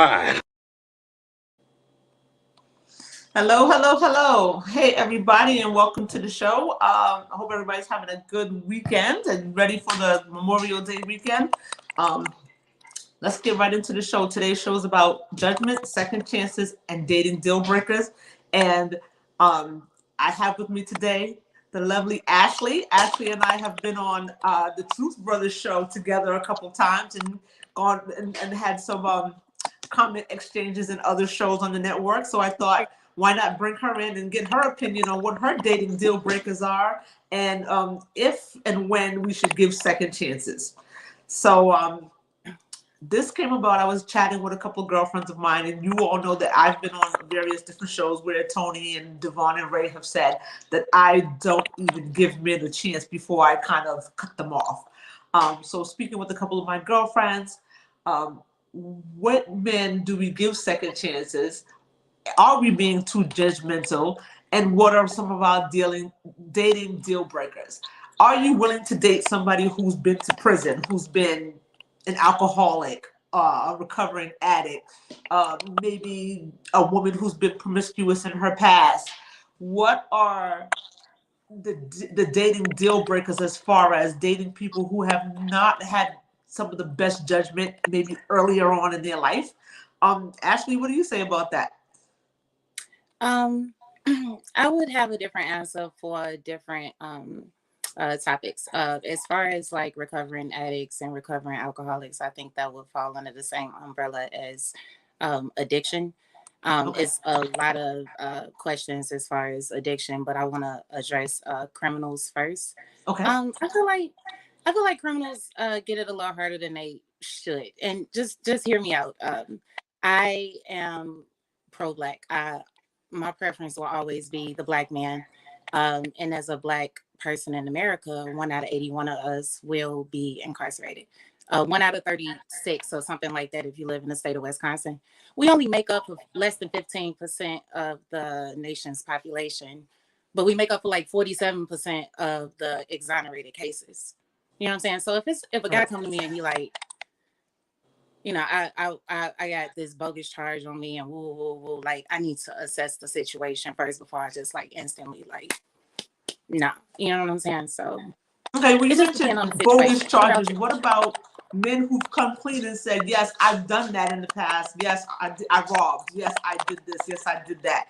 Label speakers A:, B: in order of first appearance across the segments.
A: 5.
B: Hello, hello, hello. Hey, everybody, and welcome to the show. I hope everybody's having a good weekend and ready for the Memorial Day weekend. Um, let's get right into the show. Today's show is about judgment, second chances, and dating deal breakers. And I have with me today the lovely Ashley. Ashley and I have been on the Truth Brothers show together a couple times and gone and had some comment exchanges in other shows on the network. So I thought, why not bring her in and get her opinion on what her dating deal breakers are and if and when we should give second chances. So this came about. I was chatting with a couple of girlfriends of mine, and you all know that I've been on various different shows where Tony and Devon and Ray have said that I don't even give men a chance before I kind of cut them off. So speaking with a couple of my girlfriends, what men do we give second chances? Are we being too judgmental? And what are some of our dating deal breakers? Are you willing to date somebody who's been to prison, who's been an alcoholic, a recovering addict, maybe a woman who's been promiscuous in her past? What are the dating deal breakers as far as dating people who have not had some of the best judgment maybe earlier on in their life? Ashley, what do you say about that?
C: I would have a different answer for different topics. As far as like recovering addicts and recovering alcoholics, I think that would fall under the same umbrella as addiction.
B: Okay.
C: It's a lot of questions as far as addiction, but I want to address criminals first.
B: Okay.
C: I feel like criminals get it a lot harder than they should, and just hear me out. I am pro-black. My preference will always be the black man. And as a black person in America, 1 out of 81 of us will be incarcerated. 1 out of 36 or something like that if you live in the state of Wisconsin. We only make up of less than 15% of the nation's population, but we make up for like 47% of the exonerated cases. You know what I'm saying? So if a guy come to me and he like, you know, I got this bogus charge on me and woo, woo, woo. Like, I need to assess the situation first before I just like instantly like, no, you know what I'm saying? So,
B: okay, well, you
C: it just depends
B: mentioned
C: on the
B: bogus
C: situation.
B: charges. What about men who've come clean and said, yes, I've done that in the past. Yes, I robbed. Yes, I did this. Yes, I did that.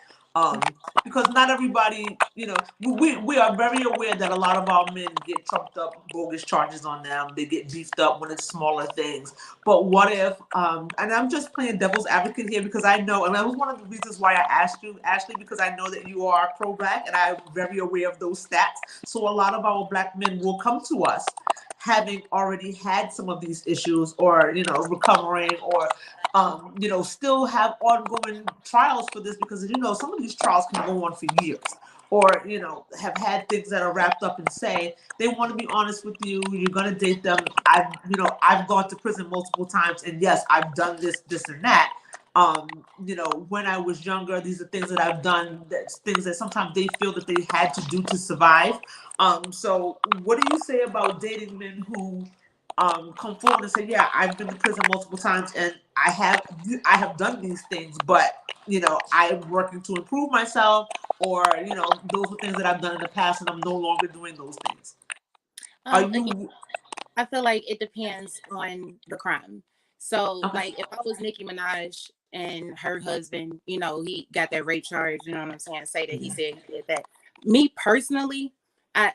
B: Because not everybody, you know, we are very aware that a lot of our men get trumped up bogus charges on them. They get beefed up when it's smaller things. But what if, and I'm just playing devil's advocate here because I know, and that was one of the reasons why I asked you, Ashley, because I know that you are pro-black and I'm very aware of those stats. So a lot of our black men will come to us having already had some of these issues or, you know, recovering or you know, still have ongoing trials for this because, you know, some of these trials can go on for years or, you know, have had things that are wrapped up and say they want to be honest with you. You're going to date them. I've gone to prison multiple times and yes, I've done this and that. You know, when I was younger, these are things that I've done, that's things that sometimes they feel that they had to do to survive. So what do you say about dating men who come forward and say, yeah, I've been to prison multiple times and I have done these things, but you know, I'm working to improve myself, or you know, those are things that I've done in the past and I'm no longer doing those things. Are
C: Again,
B: you
C: I feel like it depends on the crime. So,
B: okay?
C: like, if I was Nicki Minaj and her husband, you know, he got that rape charge, you know what I'm saying? Say that he said he did that. Me personally, I,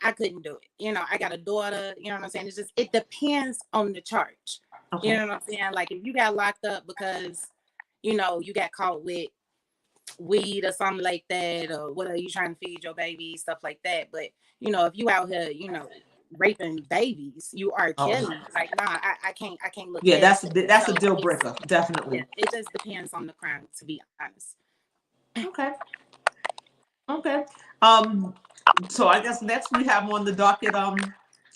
C: I couldn't do it. You know, I got a daughter, you know what I'm saying? It's just, it depends on the charge.
B: Okay.
C: You know what I'm saying? Like, if you got locked up because, you know, you got caught with weed or something like that, or what are you trying to feed your baby, stuff like that. But, you know, if you out here, you know, raping babies, you are
B: Oh,
C: killing. Like, nah, I can't look
B: yeah,
C: past it.
B: that's a
C: So
B: deal
C: it's,
B: breaker,
C: yeah,
B: definitely.
C: it just depends on the crime, to be honest.
B: Okay, okay. So I guess next we have on the docket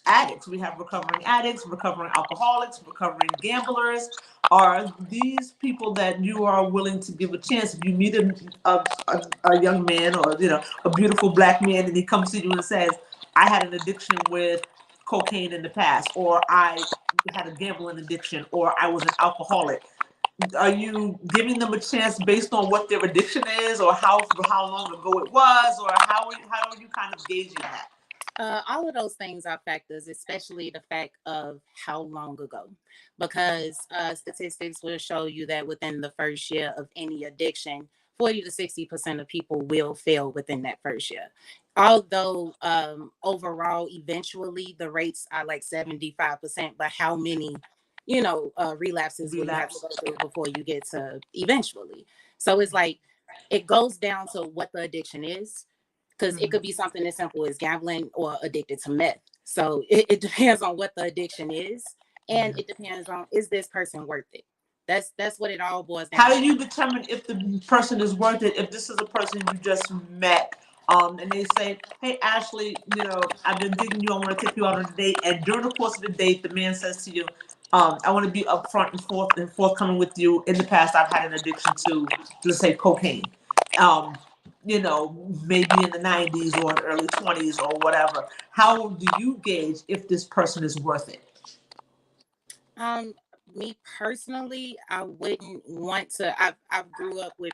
B: addicts. We have recovering addicts, recovering alcoholics, recovering gamblers. Are these people that you are willing to give a chance if you meet a young man or you know a beautiful black man and he comes to you and says, I had an addiction with cocaine in the past, or I had a gambling addiction, or I was an alcoholic. are you giving them a chance based on what their addiction is, or how long ago it was, or how are you kind of gauging that?
C: All of those things are factors, especially the fact of how long ago, because statistics will show you that within the first year of any addiction, 40 to 60% of people will fail within that first year. Although overall, eventually the rates are like 75%, but how many, relapses will you have to
B: Relapse.
C: go through before you get to eventually? So it's like it goes down to what the addiction is, because it could be something as simple as gambling or addicted to meth. So it depends on what the addiction is, and it depends on, is this person worth it? That's what it all boils down
B: How
C: to.
B: do you determine if the person is worth it? If this is a person you just met, and they say, "Hey, Ashley, I've been digging you. I want to take you out on a date." And during the course of the date, the man says to you, "I want to be upfront and forthcoming with you. In the past, I've had an addiction to, let's say, cocaine. Um, maybe in the 90s or the early 20s or whatever. How do you gauge if this person is worth it?"
C: Um, Me personally, I wouldn't want to. I've grew up with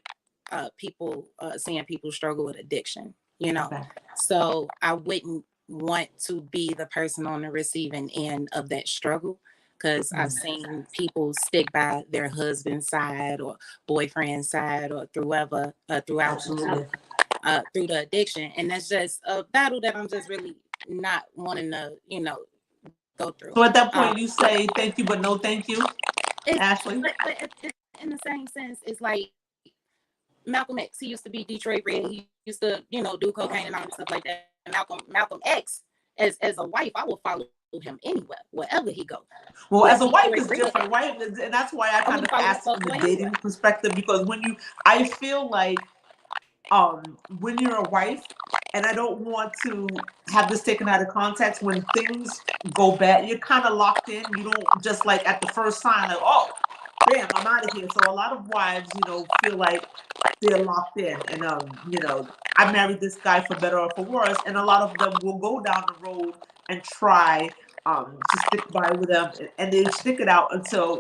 C: people seeing people struggle with addiction.
B: Okay.
C: So I wouldn't want to be the person on the receiving end of that struggle, because I've seen people stick by their husband's side or boyfriend's side or throughout
B: Absolutely.
C: through the addiction, and that's just a battle that I'm just really not wanting to go through.
B: So at that point, you say thank you, but no thank you,
C: It's
B: Ashley.
C: in the same sense, it's like Malcolm X. He used to be Detroit Red. He used to, do cocaine and all stuff like that. Malcolm X, as a wife, I will follow him anywhere, wherever he goes.
B: Well,
C: But
B: as a wife,
C: Detroit
B: it's
C: Red,
B: different, right? And that's why I
C: I
B: kind
C: wouldn't
B: of
C: follow that
B: asked
C: fuck
B: from the
C: boy anywhere.
B: dating perspective, because I feel like when you're a wife, and I don't want to have this taken out of context, when things go bad, you're kind of locked in. You don't just like at the first sign, like, oh, bam, I'm out of here. So a lot of wives, feel like they're locked in. And, I married this guy for better or for worse. And a lot of them will go down the road and try to stick by with them. And they stick it out until,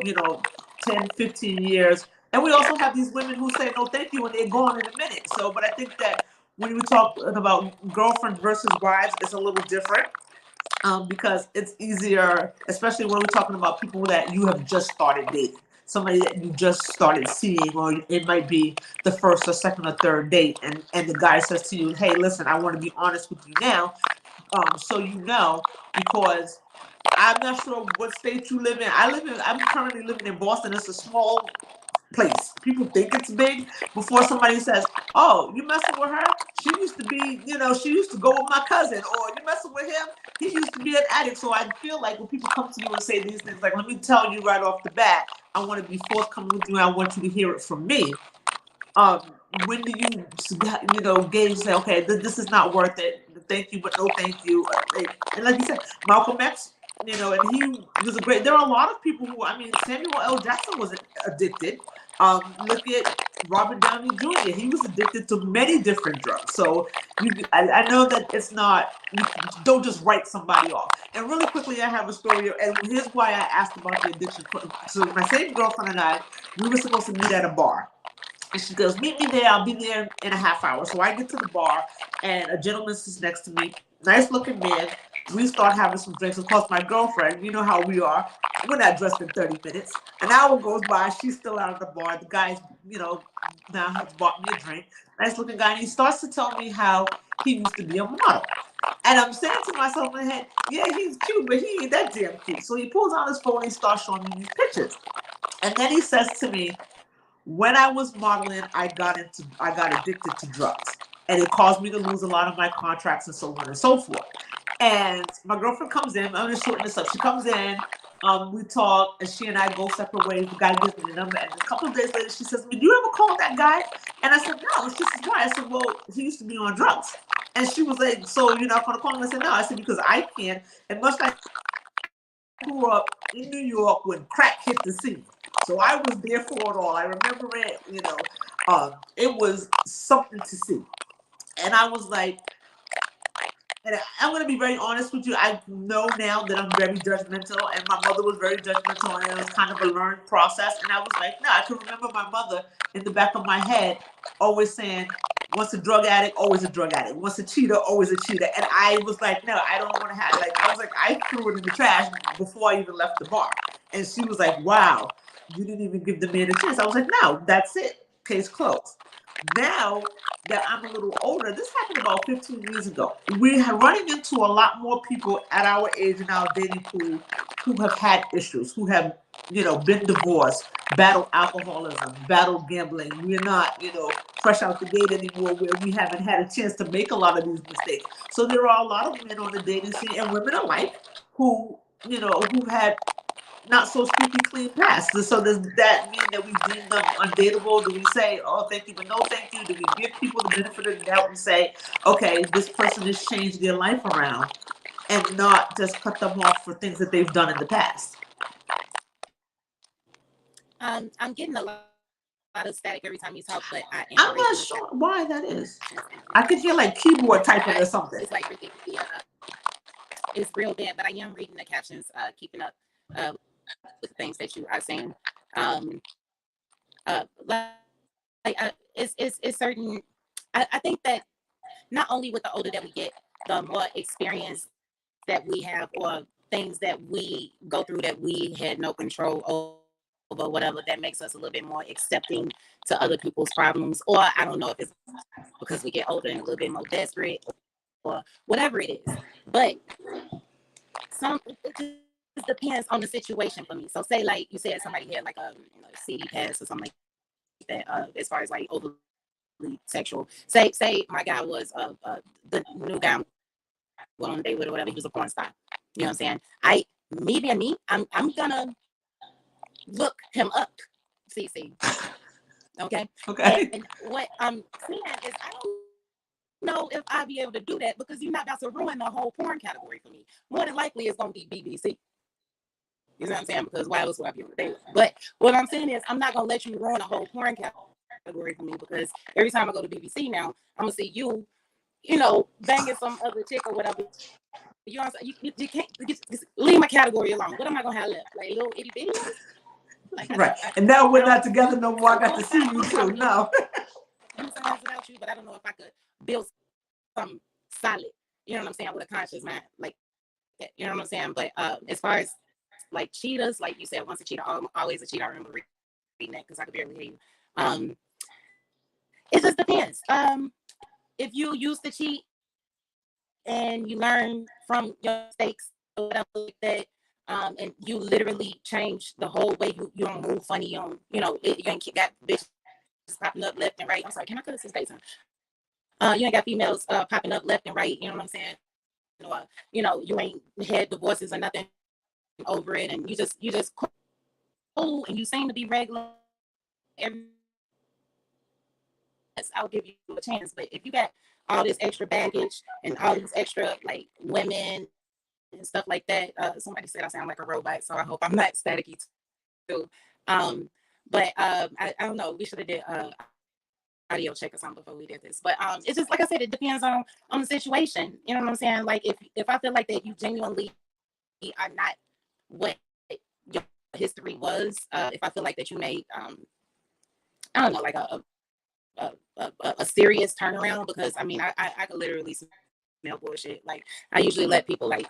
B: 10, 15 years. And we also have these women who say no thank you and they're gone in a minute. So, but I think that when we talk about girlfriend versus wives, it's a little different, because it's easier, especially when we're talking about people that you have just started dating, somebody that you just started seeing, or it might be the first or second or third date, and the guy says to you, "Hey, listen, I want to be honest with you now, so because I'm not sure what state you live in. I'm currently living in Boston. It's a small place. People think it's big before somebody says, "Oh, you messing with her? She used to be, she used to go with my cousin," or "You messing with him? He used to be an addict." So I feel like when people come to you and say these things, like, let me tell you right off the bat, I want to be forthcoming with you. I want you to hear it from me. When do you, gauge, say, okay, this is not worth it. Thank you, but no thank you. And like you said, Malcolm X, and he was a great. There are a lot of people who, I mean, Samuel L. Jackson was addicted. Look at Robert Downey Jr. He was addicted to many different drugs. So I know that it's not, you don't just write somebody off. And really quickly, I have a story, and here's why I asked about the addiction. So my same girlfriend and I, we were supposed to meet at a bar. And she goes, "Meet me there. I'll be there in a half hour." So I get to the bar, and a gentleman sits next to me. Nice looking man. We start having some drinks. Of course, my girlfriend, you know how we are. We're not dressed in 30 minutes. An hour goes by. She's still out of the bar. The guy's, now has bought me a drink. Nice looking guy. And he starts to tell me how he used to be a model. And I'm saying to myself in my head, yeah, he's cute, but he ain't that damn cute. So he pulls out his phone and he starts showing me these pictures. And then he says to me, "When I was modeling, I got addicted to drugs, and it caused me to lose a lot of my contracts and so on and so forth." And my girlfriend comes in. I'm just shorten this up. She comes in. We talk, and she and I go separate ways. The guy gives me the number, and a couple of days later, she says, "Do you ever call that guy?" And I said, "No, it's just his guy." I said, "Well, he used to be on drugs." And she was like, "So you're not going to call him?" I said, "No." I said, "Because I can't." And much like I grew up in New York when crack hit the scene. So I was there for it all. I remember it, it was something to see. And I was like, And I'm going to be very honest with you. I know now that I'm very judgmental, and my mother was very judgmental, and it was kind of a learned process. And I was like, no, I can remember my mother in the back of my head always saying, once a drug addict, always a drug addict. Once a cheater, always a cheater. And I was like, no, I don't want to have, like, I was like, I threw it in the trash before I even left the bar. And she was like, wow, you didn't even give the man a chance. I was like, no, that's it. Case closed. Now that I'm a little older, this happened about 15 years ago. We are running into a lot more people at our age in our dating pool who have had issues, who have, been divorced, battled alcoholism, battled gambling. We're not, fresh out the gate anymore where we haven't had a chance to make a lot of these mistakes. So there are a lot of men on the dating scene and women alike who, who've had not so squeaky clean past. So does that mean that we deem them undateable? Do we say, oh, thank you, but no thank you? Do we give people the benefit of the doubt and say, okay, this person has changed their life around, and not just cut them off for things that they've done in the past?
C: I'm getting a lot of static every time you talk, but I am
B: I'm
C: reading
B: not
C: the chat.
B: sure why that is. I could hear like keyboard typing or something.
C: It's like it's real bad, but I am reading the captions, keeping up with the things that you are saying. It's certain. I think that not only with the older that we get, the more experience that we have, or things that we go through that we had no control over, whatever, that makes us a little bit more accepting to other people's problems. Or I don't know if it's because we get older and a little bit more desperate, or whatever it is. But it just depends on the situation for me. So say like you said, somebody had like a CD pass or something like that, as far as like overly sexual. Say my guy was the new guy went on a date with or whatever, he was a porn star. You know what I'm saying? I'm gonna look him up, Cee Cee. Okay.
B: Okay.
C: And what I'm saying is I don't know if I'll be able to do that, because you're not about to ruin the whole porn category for me. More than likely it's gonna be BBC. You know what I'm saying? Because why else would I be able to date? But what I'm saying is I'm not gonna let you ruin the whole porn category for me, because every time I go to BBC now, I'm gonna see you, banging some other chick or whatever. You know what I'm saying? You can't just leave my category alone. What am I gonna have left? Like little itty bitty ones? Like,
B: right. And now we're not together no more. I got to see you too. No.
C: Without you, but I don't know if I could build something solid. You know what I'm saying? With a conscious mind, like that. You know what I'm saying? But as far as like cheaters, like you said, once a cheater, always a cheater. I remember reading that because I could barely hear you. It just depends. If you used to cheat and you learn from your mistakes or whatever like that, and you literally change the whole way you don't move funny on, you ain't got bitches popping up left and right. I'm sorry, can I cut this daytime? You ain't got females popping up left and right. You know what I'm saying? You ain't had divorces or nothing over it, and you just cool, and you seem to be regular. I'll give you a chance. But if you got all this extra baggage and all these extra like women and stuff like that, somebody said I sound like a robot, so I hope I'm not staticky too. But I don't know. We should have did audio check or something before we did this. But it's just like I said, it depends on the situation. You know what I'm saying? Like if I feel like that you genuinely are not what your history was, if I feel like that you made I don't know, like a serious turnaround, because I mean I could literally smell bullshit. Like I usually let people like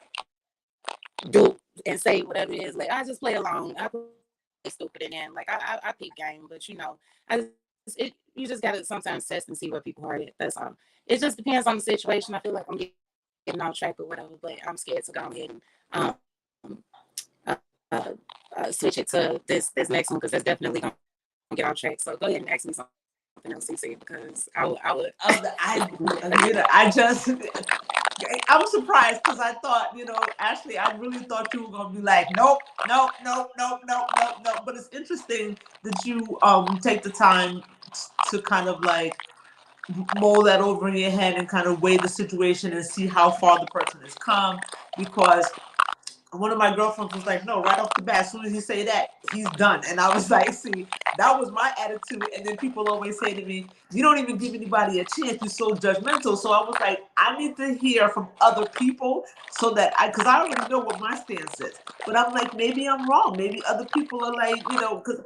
C: do and say whatever it is. Like I just play along. I play stupid and then like I peep game, but you just gotta sometimes test and see where people are at. That's all. It just depends on the situation. I feel like I'm getting off track or whatever, but I'm scared to go ahead and switch it to this next one, because that's definitely gonna get off track. So go ahead and ask me something else, Cee Cee, because I would.
B: I was surprised because I thought, Ashley, I really thought you were going to be like, nope, nope, nope, nope, nope, nope, nope. But it's interesting that you take the time to kind of like mull that over in your head and kind of weigh the situation and see how far the person has come. Because one of my girlfriends was like, no, right off the bat, as soon as you say that, he's done. And I was like, see, That was my attitude. And then people always say to me, you don't even give anybody a chance. You're so judgmental. So I was like, I need to hear from other people so that because I already know what my stance is. But I'm like, maybe I'm wrong. Maybe other people are like, because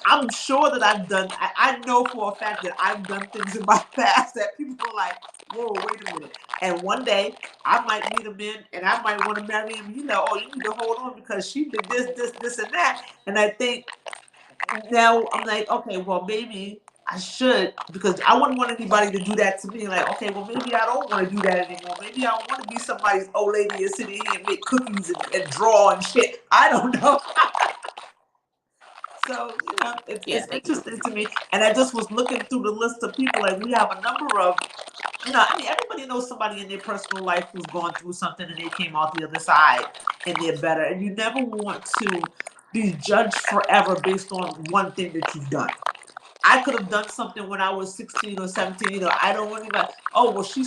B: I'm sure that I know for a fact that I've done things in my past that people are like, whoa, wait a minute. And one day I might meet a man and I might want to marry him. Oh, you need to hold on because she did this, and that. And I think now I'm like, okay, well, maybe I should, because I wouldn't want anybody to do that to me. Like, okay, well, maybe I don't want to do that anymore. Maybe I want to be somebody's old lady and sit here and make cookies and draw and shit. I don't know. So, it's interesting to me. And I just was looking through the list of people, like we have a number of, everybody knows somebody in their personal life who's gone through something and they came out the other side and they're better. And you never want to be judged forever based on one thing that you've done. I could have done something when I was 16 or 17. I don't want to oh, well, she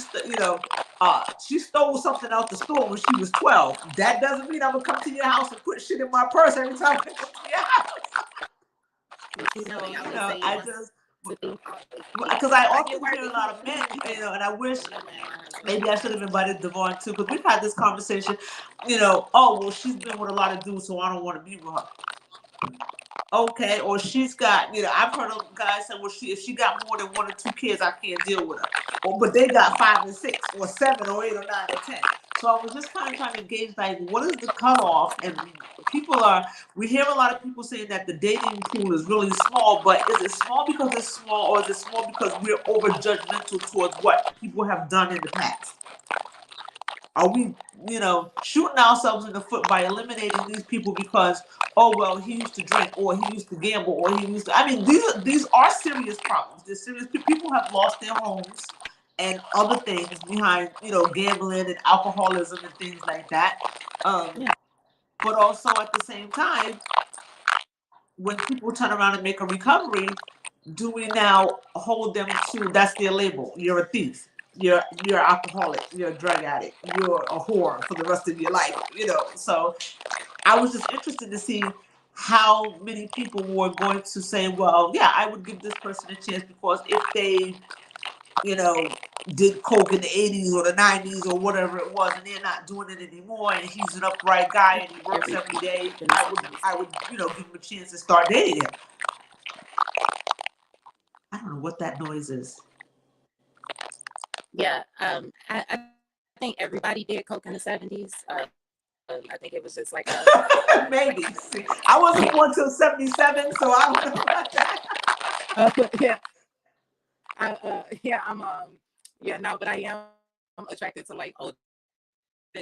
B: stole something out the store when she was 12. That doesn't mean I'm going to come to your house and put shit in my purse every time I come to your house. I just, because I often hear a lot of men, and I wish maybe I should have invited Devon too, because we've had this conversation, oh, well, she's been with a lot of dudes, so I don't want to be with her. Okay, or she's got, I've heard of guys say, well, if she got more than 1 or 2 kids, I can't deal with her. But they got 5 and 6, or 7 or 8 or 9 or 10. So I was just kind of trying to gauge, like, what is the cutoff? And we hear a lot of people saying that the dating pool is really small, but is it small because it's small, or is it small because we're over judgmental towards what people have done in the past? Are we, shooting ourselves in the foot by eliminating these people because, oh, well, he used to drink, or he used to gamble, or he used to, these are serious problems. They're serious. People have lost their homes and other things behind, gambling and alcoholism and things like that. But also at the same time, when people turn around and make a recovery, do we now hold them to, that's their label? You're a thief. You're an alcoholic. You're a drug addict. You're a whore for the rest of your life. So I was just interested to see how many people were going to say, well, yeah, I would give this person a chance because if they, did coke in the 80s or the 90s or whatever it was, and they're not doing it anymore, and he's an upright guy and he works every day, I would, give him a chance to start dating him. I don't know what that noise is.
C: Yeah, I think everybody did coke in the 70s. I think it was just like
B: maybe. See, I wasn't born till 77, so I don't know about that.
C: Yeah. But I am attracted to like older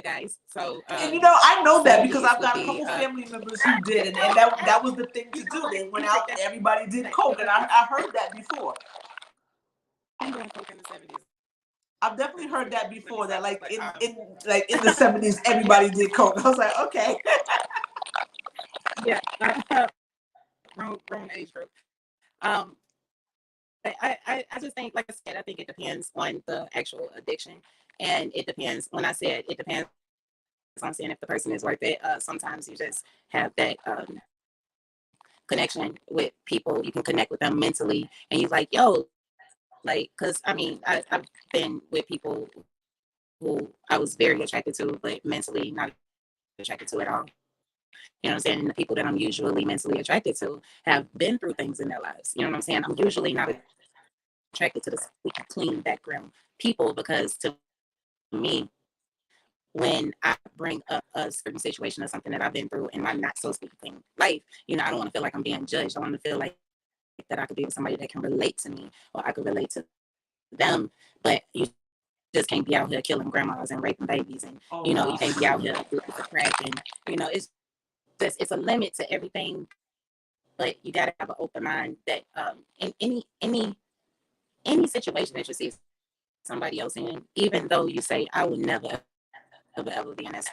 C: guys. So
B: and I know that because I've got a couple family members who did, and that was the thing to do. They went out and everybody did coke, and I heard that before.
C: I'm doing coke in the 70s.
B: I've definitely heard that before. That like in the 70s, everybody did coke. I was like, okay.
C: Yeah, wrong age group. I just think, like I said, I think it depends on the actual addiction, and it depends. When I said it depends, I'm saying if the person is worth it. Sometimes you just have that connection with people. You can connect with them mentally, and you're like, yo, like, because I've been with people who I was very attracted to, but mentally not attracted to at all. You know what I'm saying? And the people that I'm usually mentally attracted to have been through things in their lives. You know what I'm saying? I'm usually not attracted to the clean background people, because to me, when I bring up a certain situation or something that I've been through in my not so clean life, I don't want to feel like I'm being judged. I want to feel like that I could be with somebody that can relate to me, or I could relate to them. But you just can't be out here killing grandmas and raping babies, and you can't be out here doing the crack, and it's a limit to everything. But you gotta have an open mind that in any situation that you see somebody else in, even though you say I would never ever be in that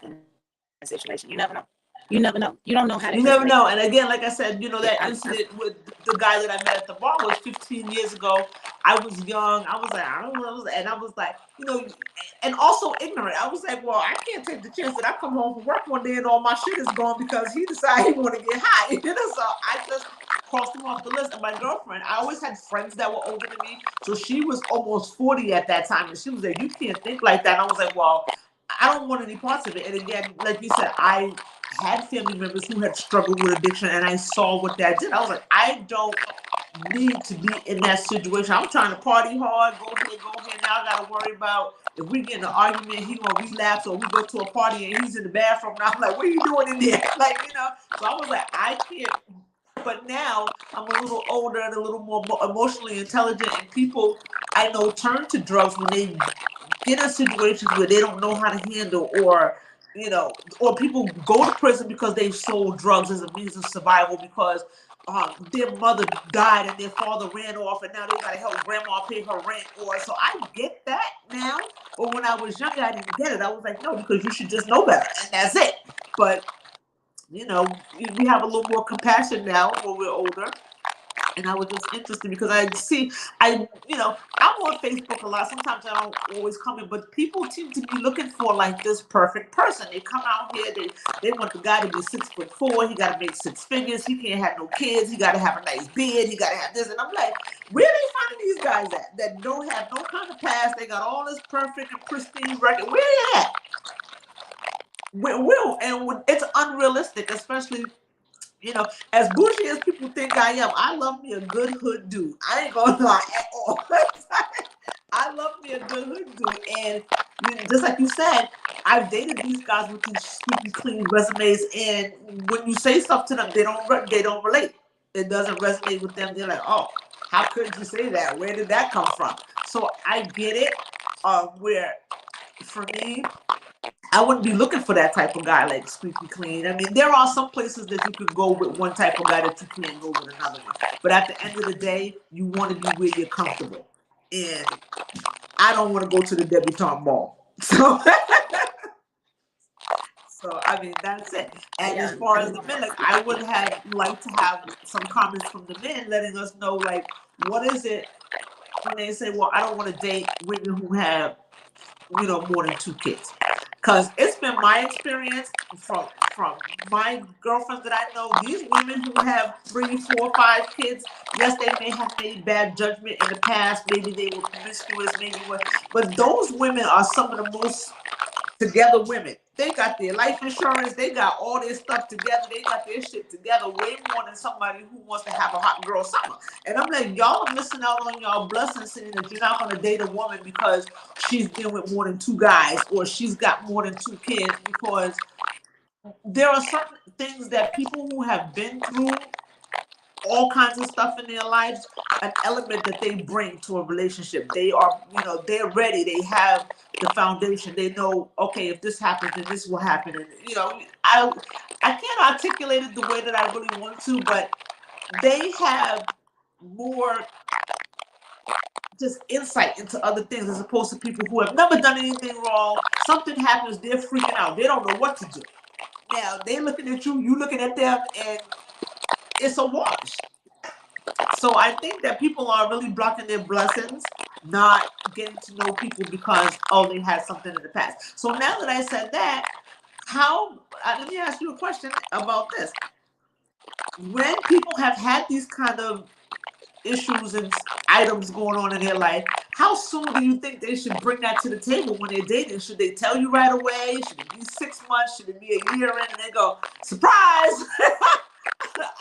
C: situation, you never know. You never know. You don't know how to.
B: You never know. And again, like I said, that incident with the guy that I met at the bar was 15 years ago. I was young. I was like, I don't know. And I was like, and also ignorant. I was like, well, I can't take the chance that I come home from work one day and all my shit is gone because he decided he want to get high. So I just crossed them off the list. And my girlfriend, I always had friends that were older than me. So she was almost 40 at that time. And she was like, you can't think like that. And I was like, well, I don't want any parts of it. And again, like you said, I had family members who had struggled with addiction, and I saw what that did. I was like, I don't need to be in that situation. I'm trying to party hard, go here, go here. Now I got to worry about if we get in an argument, he gonna relapse, or we go to a party and he's in the bathroom. And I'm like, what are you doing in there? Like, you know. So I was like, I can't. But now I'm a little older and a little more emotionally intelligent, and people I know turn to drugs when they get in situations where they don't know how to handle, or you know, or people go to prison because they sold drugs as a means of survival because their mother died and their father ran off, and now they gotta help grandma pay her rent. Or so I get that now, but when I was younger, I didn't get it. I was like, no, because you should just know better, and that's it. But you know, we have a little more compassion now when we're older. And I was just interested because you know, I'm on Facebook a lot. Sometimes I don't always comment, but people seem to be looking for like this perfect person. They come out here, they want the guy to be 6'4". He got to make six figures. He can't have no kids. He got to have a nice beard. He got to have this. And I'm like, where are they finding these guys at that don't have no kind of past? They got all this perfect and pristine record. Where they at? And it's unrealistic, especially, you know, as bougie as people think I am, I love me a good hood dude. I ain't gonna lie at all. I love me a good hood dude. And just like you said, I've dated these guys with these squeaky clean resumes, and when you say stuff to them, they don't relate. It doesn't resonate with them. They're like, oh, how could you say that? Where did that come from? So I get it. Where for me, I wouldn't be looking for that type of guy like squeaky clean. I mean, there are some places that you could go with one type of guy that you can't go with another one. But at the end of the day, you want to be where you're comfortable. And I don't want to go to the debutante ball. So, I mean, that's it. And as far as the men, like, I would have liked to have some comments from the men letting us know, like, what is it when they say, well, I don't want to date women who have, you know, more than 2 kids. Because it's been my experience from my girlfriends that I know, these women who have 3, 4, 5 kids, yes, they may have made bad judgment in the past. Maybe they were promiscuous, but those women are some of the most together women. They got their life insurance, they got all their stuff together, they got their shit together way more than somebody who wants to have a hot girl summer. And I'm like, y'all are missing out on y'all blessings, saying that you're not going to date a woman because she's been with more than 2 guys, or she's got more than 2 kids, because there are certain things that people who have been through all kinds of stuff in their lives, an element that they bring to a relationship. They are, you know, they're ready. They have the foundation. They know, okay, if this happens, then this will happen. And, you know, I can't articulate it the way that I really want to, but they have more just insight into other things as opposed to people who have never done anything wrong. Something happens, they're freaking out. They don't know what to do. Now, they're looking at you, you looking at them, and it's a wash. So I think that people are really blocking their blessings, not getting to know people because, oh, they had something in the past. So now that I said that, let me ask you a question about this. When people have had these kind of issues and items going on in their life, how soon do you think they should bring that to the table when they're dating? Should they tell you right away? Should it be 6 months? Should it be a year in? And they go, surprise,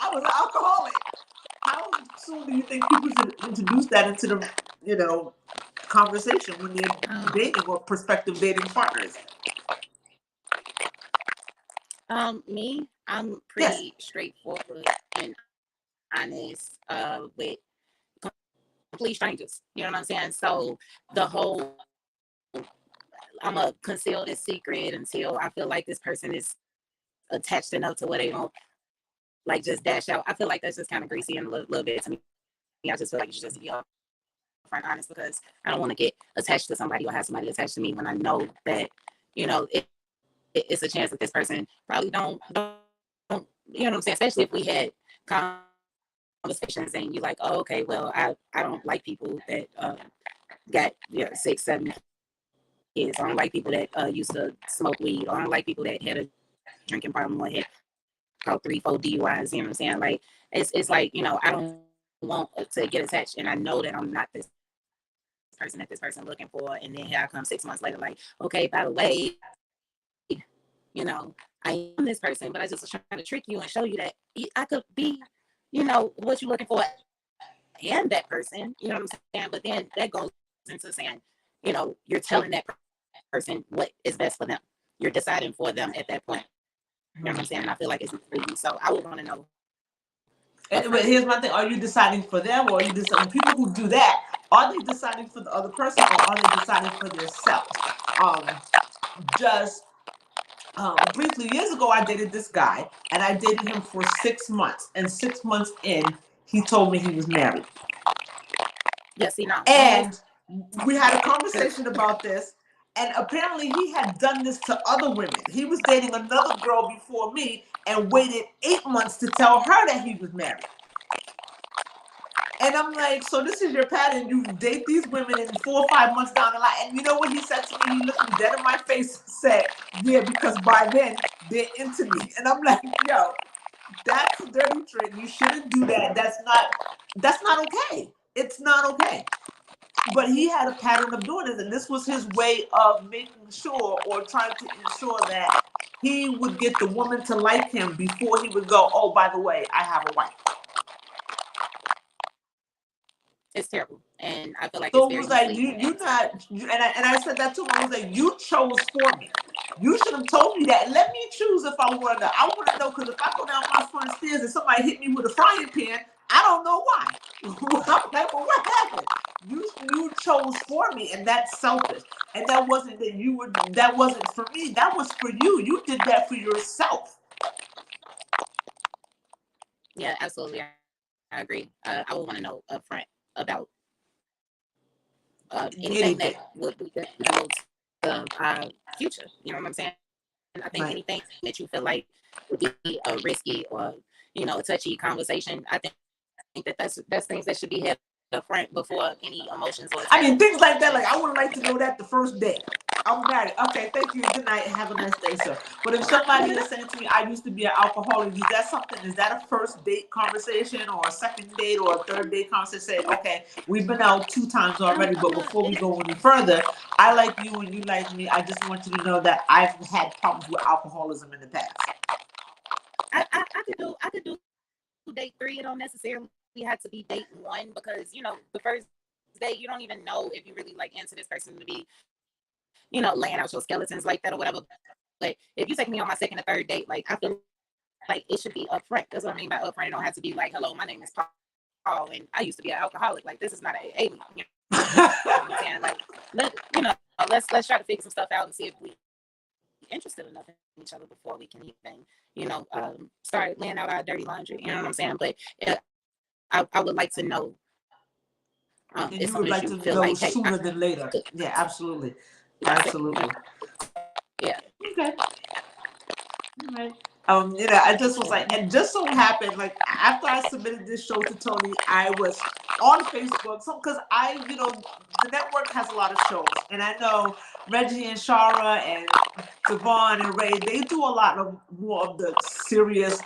B: I was an alcoholic. How soon do you think people should introduce that into the, you know, conversation when they're dating or prospective dating partners?
C: Me, I'm pretty straightforward and honest with complete strangers. You know what I'm saying? So the whole I'm gonna conceal this secret until I feel like this person is attached enough to where they don't like just dash out. I feel like that's just kind of greasy and a little bit to me. I just feel like you should just be upfront honest, because I don't want to get attached to somebody or have somebody attached to me when I know that, you know, it's a chance that this person probably don't, you know what I'm saying? Especially if we had conversations and you're like, oh, okay, well, I don't like people that got 6, 7 kids. I don't like people that used to smoke weed. Or I don't like people that had a drinking problem or had caught 3, 4 DUIs. You know what I'm saying? Like it's like, you know, I don't want to get attached, and I know that I'm not this person that this person looking for, and then here I come 6 months later, like, okay, by the way, you know, I am this person, but I just was trying to trick you and show you that I could be, you know, what you're looking for and that person, you know what I'm saying? But then that goes into saying, you know, you're telling that person what is best for them. You're deciding for them at that point. You know what I'm saying? And I feel like it's misleading. So I would want to know.
B: But here's my thing: are you deciding for them, or are you deciding? People who do that, are they deciding for the other person, or are they deciding for themselves? Just briefly, years ago, I dated this guy, and I dated him for 6 months. And 6 months in, he told me he was married.
C: Yes, see, no.
B: And we had a conversation about this, and apparently he had done this to other women. He was dating another girl before me and waited 8 months to tell her that he was married. And I'm like, so this is your pattern. You date these women, and 4 or 5 months down the line. And you know what he said to me? He looked me dead in my face and said, yeah, because by then they're into me. And I'm like, yo, that's a dirty trick. You shouldn't do that. That's not okay. It's not okay. But he had a pattern of doing this, and this was his way of making sure, or trying to ensure, that he would get the woman to like him before he would go, oh, by the way, I have a wife.
C: It's terrible, and I feel like
B: So
C: it's
B: it was
C: very
B: like, and I said that to him. I was like, you chose for me. You should have told me that. Let me choose if I want to. I want to know, because if I go down my front stairs and somebody hit me with a frying pan, I don't know why. I'm like, well, what happened? You chose for me, and that's selfish. And that wasn't that you would. That wasn't for me. That was for you. You did that for yourself.
C: Yeah, absolutely. I agree. I would want to know upfront about anything that would be good to the future. You know what I'm saying? I think anything that you feel like would be a risky or, you know, a touchy conversation, I think that's things that should be held up front before any emotions or
B: I mean, things like that. Like, I would like to know that the first day. I'm married. Okay, thank you. Good night. Have a nice day, sir. But if somebody is saying to me, I used to be an alcoholic, is that a first date conversation, or a second date, or a third date conversation? Say, okay, we've been out 2 times already, but before we go any further, I like you and you like me. I just want you to know that I've had problems with alcoholism in the past.
C: I could do date 3. It don't necessarily have to be date 1, because, you know, the first date, you don't even know if you really like into this person to be, you know, laying out your skeletons like that or whatever. But if you take me on my second or third date, like, I feel like it should be upfront. That's what I mean by upfront. It don't have to be like, hello, my name is Paul, and I used to be an alcoholic. Like, this is not a alien. You know what I'm saying? Like, let's try to figure some stuff out and see if we interested enough in each other before we can even, you know, start laying out our dirty laundry. You know what I'm saying? But I would like to know.
B: And you would like to know like, sooner than later. Yeah, absolutely. Absolutely.
C: Yeah.
B: Okay. All right. You know, I just was like, and just so happened, like, after I submitted this show to Tony, I was on Facebook, because you know, the network has a lot of shows, and I know Reggie and Shara and Devon and Ray, they do a lot of more of the serious,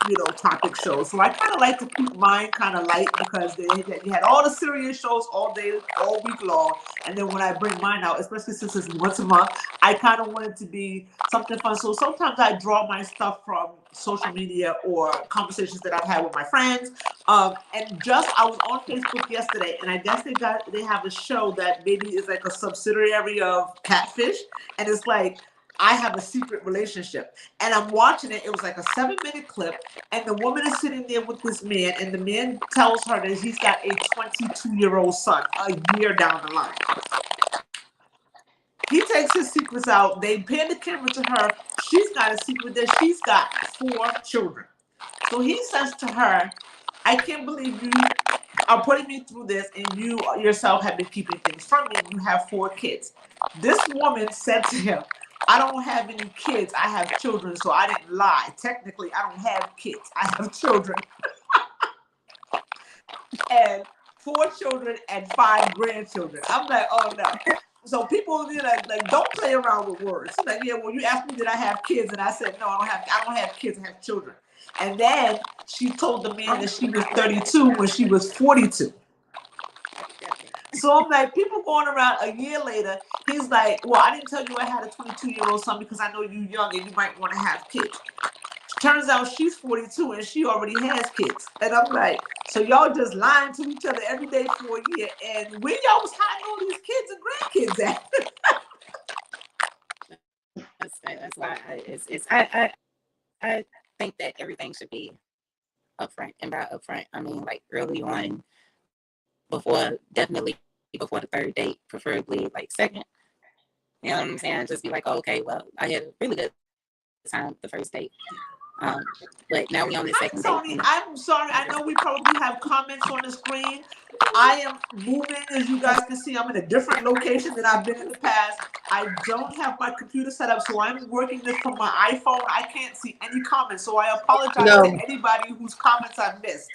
B: you know, topic shows. So I kind of like to keep mine kind of light, because you had all the serious shows all day, all week long, and then when I bring mine out, especially since it's once a month, I kind of want it to be something fun. So sometimes I draw my stuff from social media or conversations that I've had with my friends. And just I was on Facebook yesterday, and I guess they have a show that maybe is like a subsidiary of Catfish, and it's like, I have a secret relationship. And I'm watching it. It was like a 7-minute clip, and the woman is sitting there with this man, and the man tells her that he's got a 22-year-old son a year down the line. He takes his secrets out. They pan the camera to her. She's got a secret that she's got 4 children. So he says to her, I can't believe you are putting me through this, and you yourself have been keeping things from me. You have 4 kids. This woman said to him, I don't have any kids. I have children, so I didn't lie. Technically, I don't have kids. I have children. And 4 children and 5 grandchildren. I'm like, oh no. So people, like don't play around with words. Like, yeah, well, you asked me did I have kids, and I said no, I don't have kids, I have children. And then she told the man that she was 32 when she was 42. So I'm like, people going around a year later, he's like, well, I didn't tell you I had a 22-year-old son because I know you're young and you might want to have kids. Turns out she's 42 and she already has kids. And I'm like, so y'all just lying to each other every day for a year. And where y'all was hiding all these kids and grandkids at?
C: That's why I think that everything should be upfront. And by upfront, I mean like early on, definitely before the third date, preferably like second. You know what I'm saying? Just be like, oh, okay, well, I had a really good time the first date. But now we on the second date.
B: Tony, I'm sorry. I know we probably have comments on the screen. I am moving, as you guys can see. I'm in a different location than I've been in the past. I don't have my computer set up, so I'm working this from my iPhone. I can't see any comments, so I apologize to anybody whose comments I missed.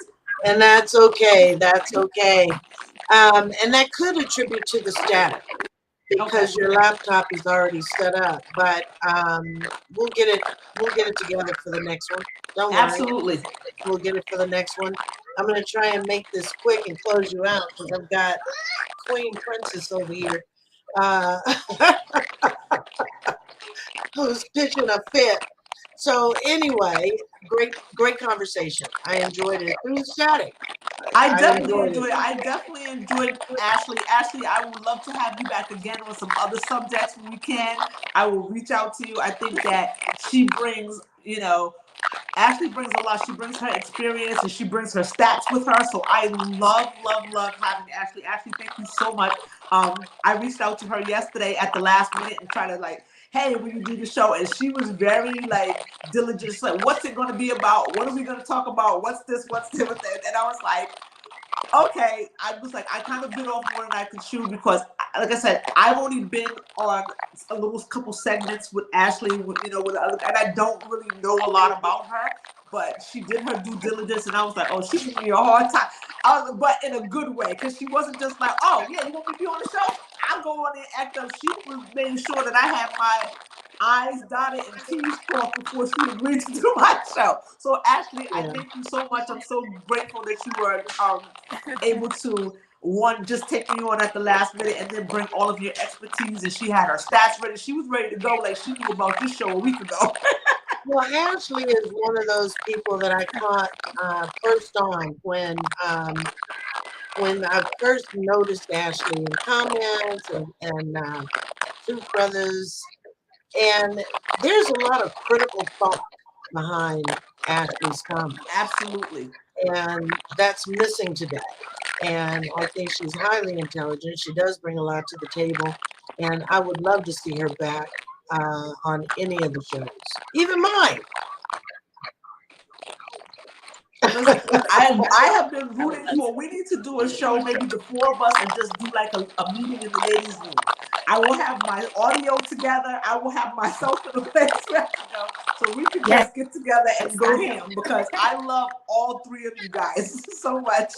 A: And that's okay. That's okay. And that could attribute to the static because your laptop is already set up. But we'll get it together for the next one. Don't worry.
B: Absolutely.
A: We'll get it for the next one. I'm going to try and make this quick and close you out because I've got Queen Princess over here who's pitching a fit. So anyway, great conversation. I enjoyed it. It was static.
B: I definitely enjoyed it. I definitely enjoyed Ashley. Ashley, I would love to have you back again on some other subjects when we can. I will reach out to you. I think that she brings, Ashley brings a lot. She brings her experience and she brings her stats with her. So I love having Ashley. Ashley, thank you so much. I reached out to her yesterday at the last minute and tried to hey, will you do the show? And she was very diligent. She's like, what's it going to be about? What are we going to talk about? What's this? What's this? And I was like, okay. I was like, I kind of bit off more than I could chew because, like I said, I've only been on a little couple segments with Ashley, with other, and I don't really know a lot about her. But she did her due diligence, and I was like, oh, she's giving me a hard time. But in a good way, because she wasn't just like, oh, yeah, you want me to be on the show? I'll go on and act up. She was making sure that I had my I's dotted and T's crossed before she agreed to do my show. So, Ashley, I thank you so much. I'm so grateful that you were able to, just take me on at the last minute and then bring all of your expertise. And she had her stats ready. She was ready to go like she knew about this show a week ago.
A: Well, Ashley is one of those people that I caught first on when I first noticed Ashley in comments and Two Brothers. And there's a lot of critical thought behind Ashley's comments.
B: Absolutely.
A: And that's missing today. And I think she's highly intelligent. She does bring a lot to the table. And I would love to see her back on any of the shows, even mine.
B: I have been rooting for. We need to do a show, maybe the four of us, and just do like a meeting in the ladies' room. I will have my audio together. I will have myself in the place, so we can just get together and go ham because I love all three of you guys so much.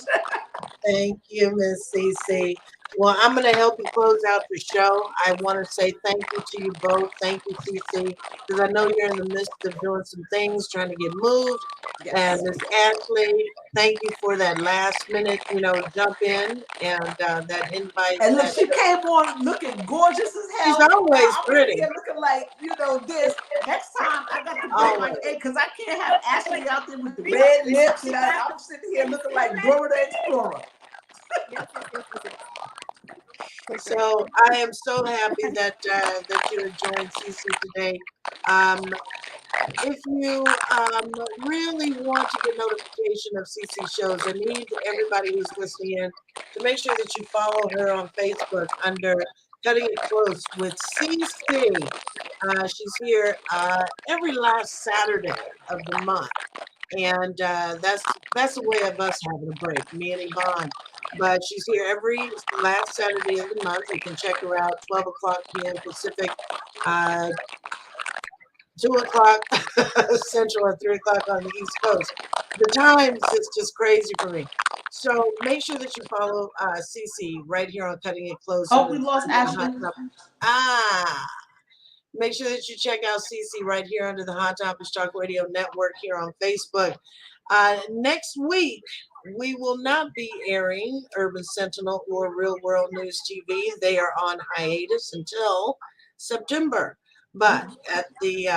A: Thank you, Miss Cee Cee. Well, I'm going to help you close out the show. I want to say thank you to you both. Thank you, Cee Cee, because I know you're in the midst of doing some things, trying to get moved. Yes. And Miss Ashley, thank you for that last minute, jump in and that invite.
B: And look, she came on looking gorgeous as hell.
A: She's always pretty.
B: Looking like, this. Next time, I got to bring my egg because I can't have Ashley out there with the red lips. And I'm sitting here looking like Dora the Explorer.
A: So I am so happy that you joined Cee Cee today. If you really want to get notification of Cee Cee shows, I need everybody who's listening in to make sure that you follow her on Facebook under Cutting It Close with Cee Cee. She's here every last Saturday of the month. And that's a way of us having a break, me and Yvonne. But she's here every last Saturday of the month. You can check her out, 12 o'clock p.m. Pacific, 2 o'clock Central, and 3 o'clock on the East Coast. The times is just crazy for me. So make sure that you follow Cee Cee right here on Cutting It Close.
B: Oh, we lost Ashley.
A: Make sure that you check out Cee Cee right here under the Hot Topics Talk Radio Network here on Facebook. Next week, we will not be airing Urban Sentinel or Real World News TV. They are on hiatus until September. But at the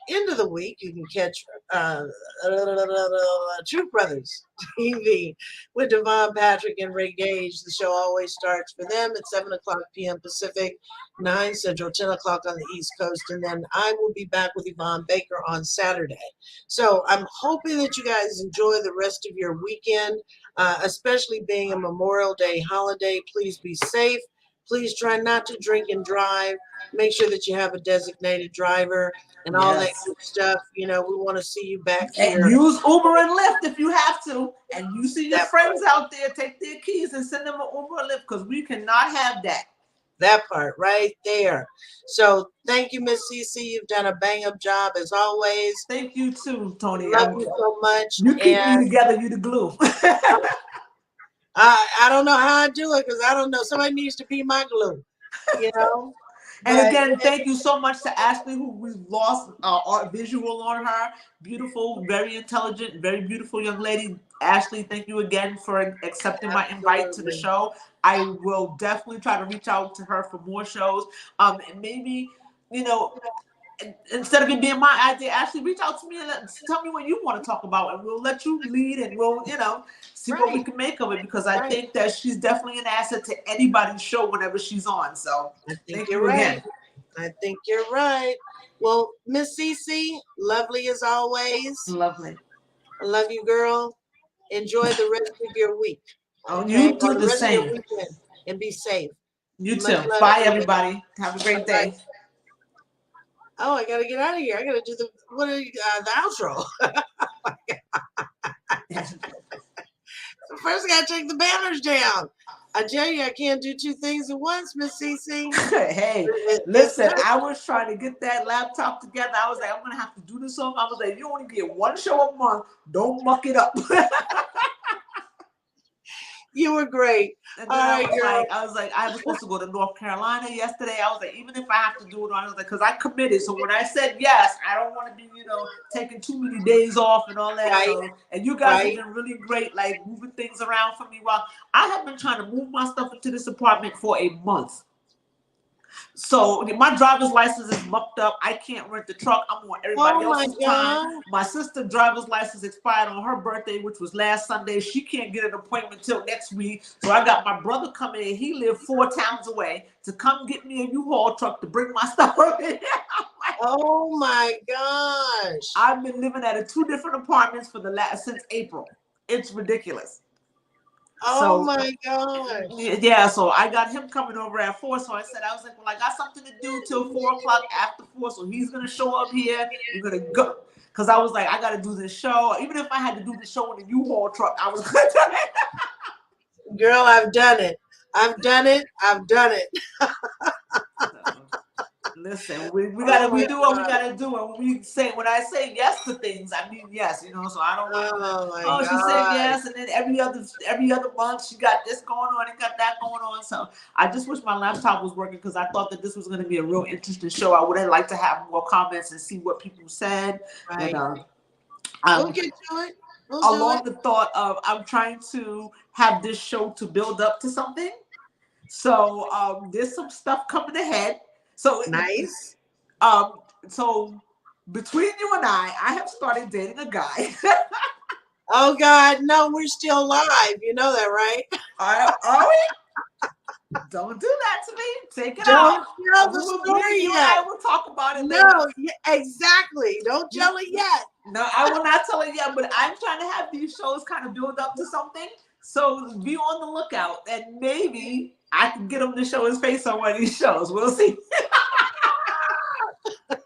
A: end of the week, you can catch Truth Brothers TV with Devon Patrick and Ray Gage. The show always starts for them at 7 o'clock p.m. Pacific, 9 Central, 10 o'clock on the East Coast. And then I will be back with Yvonne Baker on Saturday. So I'm hoping that you guys enjoy the rest of your weekend, especially being a Memorial Day holiday. Please be safe. Please try not to drink and drive. Make sure that you have a designated driver and all that good stuff. You know, we want to see you back here.
B: And use Uber and Lyft if you have to. And you see your friends out there, take their keys and send them an Uber or Lyft, because we cannot have that.
A: That part right there. So thank you, Miss Cee Cee. You've done a bang-up job as always.
B: Thank you too, Tony.
A: Love you so much.
B: You keep me together. You the glue.
A: I don't know how I do it, because I don't know. Somebody needs to be my glue, you know.
B: And again, thank you so much to Ashley, who we lost our visual on her. Beautiful, very intelligent, very beautiful young lady. Ashley, thank you again for accepting my invite to the show. I will definitely try to reach out to her for more shows. And maybe, you know, instead of it being my idea, Ashley, reach out to me and tell me what you want to talk about, and we'll let you lead, and we'll, you know, see what we can make of it, because I think that she's definitely an asset to anybody's show whenever she's on. So
A: I think you're right. I think you're right. Well, Miss Cee Cee, lovely as always.
B: Lovely.
A: I love you, girl. Enjoy the rest of your week.
B: Oh, you do the same.
A: And be safe.
B: You too. Bye, everybody. Have a great day.
A: Oh, I gotta get out of here. I gotta do the outro. First, I gotta take the banners down. I tell you, I can't do two things at once, Miss Cee Cee.
B: Hey, listen, I was trying to get that laptop together. I was like, I'm gonna have to do this song. I was like, you only get one show a month. Don't muck it up.
A: You were great.
B: And then I was like, I was supposed to go to North Carolina yesterday. I was like, even if I have to do it, I was like, because I committed. So when I said yes, I don't want to be, you know, taking too many days off and all that. So, and you guys have been really great, like moving things around for me. While I have been trying to move my stuff into this apartment for a month. So my driver's license is mucked up. I can't rent the truck. I'm on everybody else's time. My sister's driver's license expired on her birthday, which was last Sunday. She can't get an appointment till next week. So I got my brother coming in. He lived 4 towns away to come get me a U-Haul truck to bring my stuff over here.
A: Oh my gosh!
B: I've been living at 2 different apartments for since April. It's ridiculous.
A: Oh my God.
B: Yeah, so I got him coming over at 4. So I was like, well, I got something to do till 4 o'clock after 4. So he's going to show up here. We're going to go. Because I was like, I got to do this show. Even if I had to do the show in a U-Haul truck, I was going to do it.
A: Girl, I've done it. I've done it. I've done it.
B: Listen, we do what we gotta do, and when I say yes to things, I mean yes, you know. So I don't want she said yes, and then every other month she got this going on and got that going on. So I just wish my laptop was working, because I thought that this was going to be a real interesting show. I would have liked to have more comments and see what people said.
A: Right.
B: And,
A: we'll get to it.
B: Along the thought of, I'm trying to have this show to build up to something. So there's some stuff coming ahead. So
A: nice.
B: So between you and I have started dating a guy.
A: Oh God, no, we're still live. You know that, right?
B: Are we? Don't do that to me. Take it out.
A: Don't tell the story yet.
B: I will talk about it later.
A: No, exactly. Don't tell it yet.
B: No, I will not tell it yet. But I'm trying to have these shows kind of build up to something. So be on the lookout, and maybe I can get him to show his face on one of these shows. We'll see.
A: All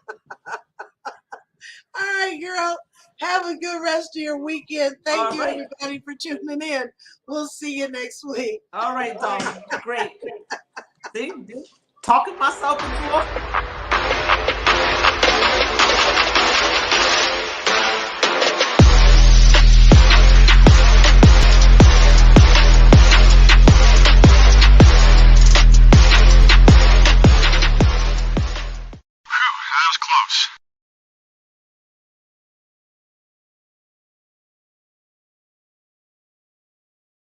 A: right, girl. Have a good rest of your weekend. Thank you, everybody, for tuning in. We'll see you next week.
B: All right, darling. Great. See? Talking myself into